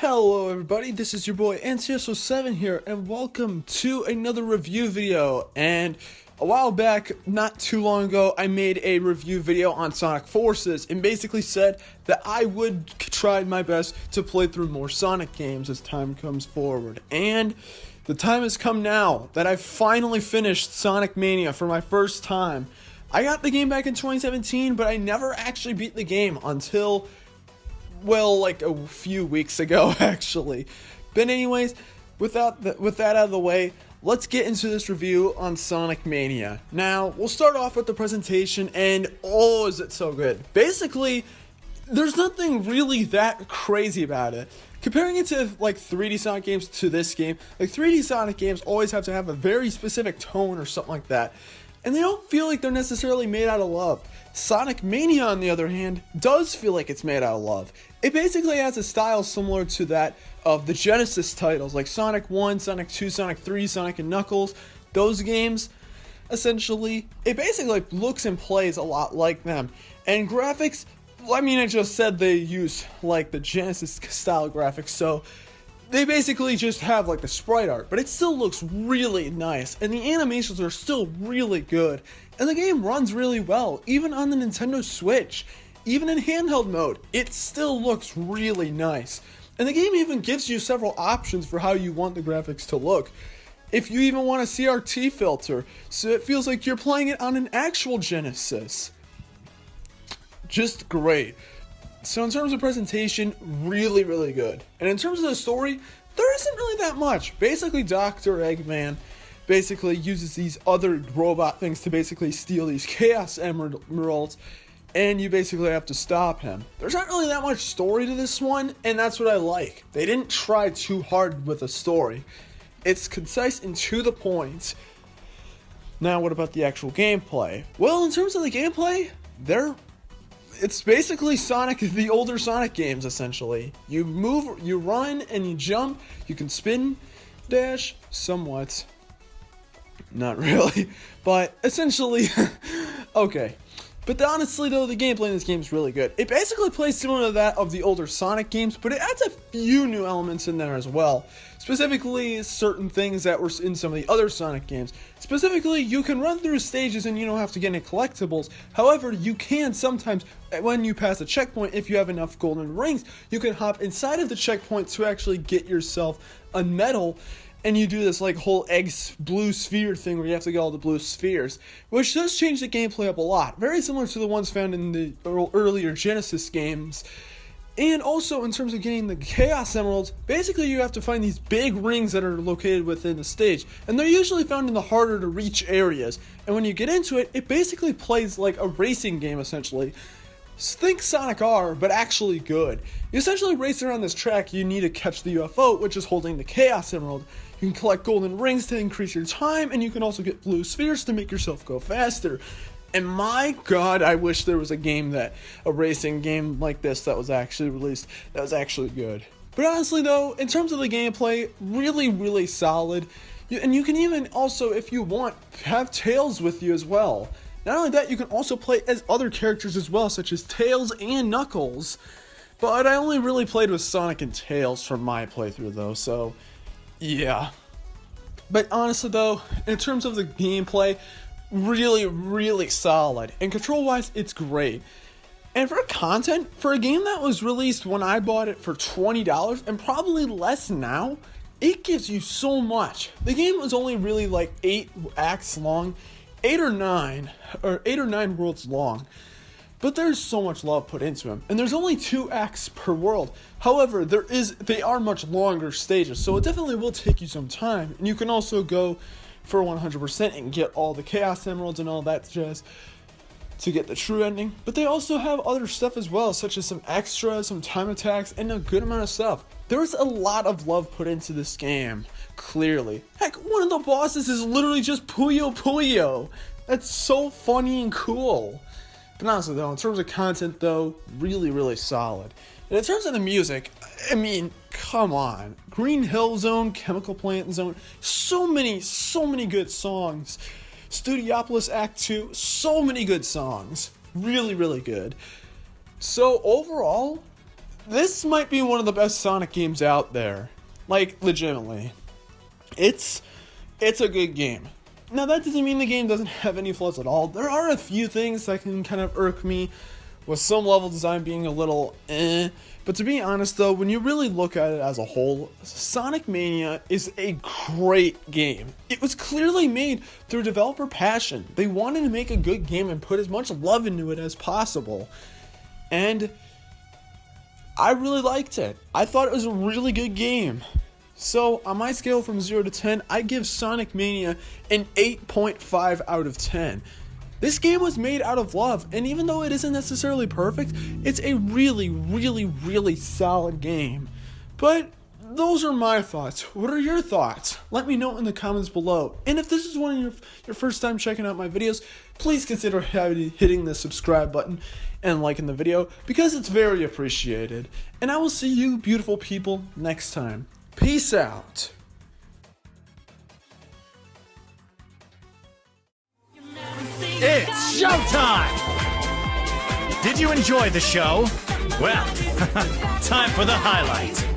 Hello everybody, this is your boy NCSO7 here, and welcome to another review video. And a while back, not too long ago, I made a review video on Sonic Forces and basically said that I would try my best to play through more Sonic games as time comes forward. And the time has come now that I've finally finished Sonic Mania for my first time. I got the game back in 2017, but I never actually beat the game until, well, like a few weeks ago, actually. But anyways, with that out of the way, let's get into this review on Sonic Mania. Now, we'll start off with the presentation, and oh, is it so good. Basically, there's nothing really that crazy about it. Comparing it to, like, 3D Sonic games to this game, like, 3D Sonic games always have to have a very specific tone or something like that. And they don't feel like they're necessarily made out of love. Sonic Mania, on the other hand, does feel like it's made out of love. It basically has a style similar to that of the Genesis titles, like Sonic 1, Sonic 2, Sonic 3, Sonic and Knuckles. Those games, essentially, it basically looks and plays a lot like them. And graphics, I mean, I just said they use, like, the Genesis style graphics, so they basically just have, like, the sprite art, but it still looks really nice, and the animations are still really good, and the game runs really well, even on the Nintendo Switch. Even in handheld mode, it still looks really nice. And the game even gives you several options for how you want the graphics to look. If you even want a CRT filter, so it feels like you're playing it on an actual Genesis. Just great. So in terms of presentation, really, really good. And in terms of the story, there isn't really that much. Basically, Dr. Eggman basically uses these other robot things to basically steal these Chaos Emeralds, and you basically have to stop him. There's not really that much story to this one, and that's what I like. They didn't try too hard with the story. It's concise and to the point. Now, what about the actual gameplay? Well, in terms of the gameplay, it's basically Sonic, the older Sonic games, essentially. You move, you run, and you jump. You can spin, dash, somewhat. Not really, but essentially, okay. But honestly, though, the gameplay in this game is really good. It basically plays similar to that of the older Sonic games, but it adds a few new elements in there as well. Specifically, certain things that were in some of the other Sonic games. Specifically, you can run through stages and you don't have to get any collectibles. However, you can sometimes, when you pass a checkpoint, if you have enough golden rings, you can hop inside of the checkpoint to actually get yourself a medal. And you do this, like, whole blue sphere thing where you have to get all the blue spheres, which does change the gameplay up a lot. Very similar to the ones found in the earlier Genesis games. And also, in terms of getting the Chaos Emeralds, basically you have to find these big rings that are located within the stage. And they're usually found in the harder to reach areas. And when you get into it, it basically plays like a racing game, essentially. Think Sonic R, but actually good. You essentially race around this track. You need to catch the UFO, which is holding the Chaos Emerald. You can collect golden rings to increase your time, and you can also get blue spheres to make yourself go faster. And my god, I wish there was a racing game like this that was actually released, that was actually good. But honestly though, in terms of the gameplay, really, really solid. And you can even also, if you want, have Tails with you as well. Not only that, you can also play as other characters as well, such as Tails and Knuckles. But I only really played with Sonic and Tails for my playthrough though, so yeah. But honestly though, in terms of the gameplay, really, really solid. And control-wise, it's great. And for content, for a game that was released when I bought it for $20, and probably less now, it gives you so much. The game was only really like 8 acts long, 8 or 9 worlds long. But there's so much love put into them, and there's only 2 acts per world. However, they are much longer stages, so it definitely will take you some time. And you can also go for 100% and get all the Chaos Emeralds and all that jazz to get the true ending. But they also have other stuff as well, such as some extras, some time attacks, and a good amount of stuff. There's a lot of love put into this game, clearly. Heck, one of the bosses is literally just Puyo Puyo. That's so funny and cool. But honestly though, in terms of content though, really, really solid. And in terms of the music, I mean, come on. Green Hill Zone, Chemical Plant Zone, so many good songs. Studiopolis Act 2, so many good songs. Really, really good. So overall, this might be one of the best Sonic games out there. Like, legitimately. It's a good game. Now, that doesn't mean the game doesn't have any flaws at all. There are a few things that can kind of irk me, with some level design being a little But to be honest though, when you really look at it as a whole, Sonic Mania is a great game. It was clearly made through developer passion. They wanted to make a good game and put as much love into it as possible. And I really liked it. I thought it was a really good game. So, on my scale from 0 to 10, I give Sonic Mania an 8.5 out of 10. This game was made out of love, and even though it isn't necessarily perfect, it's a really, really, really solid game. But those are my thoughts. What are your thoughts? Let me know in the comments below. And if this is one of your first time checking out my videos, please consider hitting the subscribe button and liking the video, because it's very appreciated. And I will see you beautiful people next time. Peace out. It's showtime! Did you enjoy the show? Well, time for the highlight.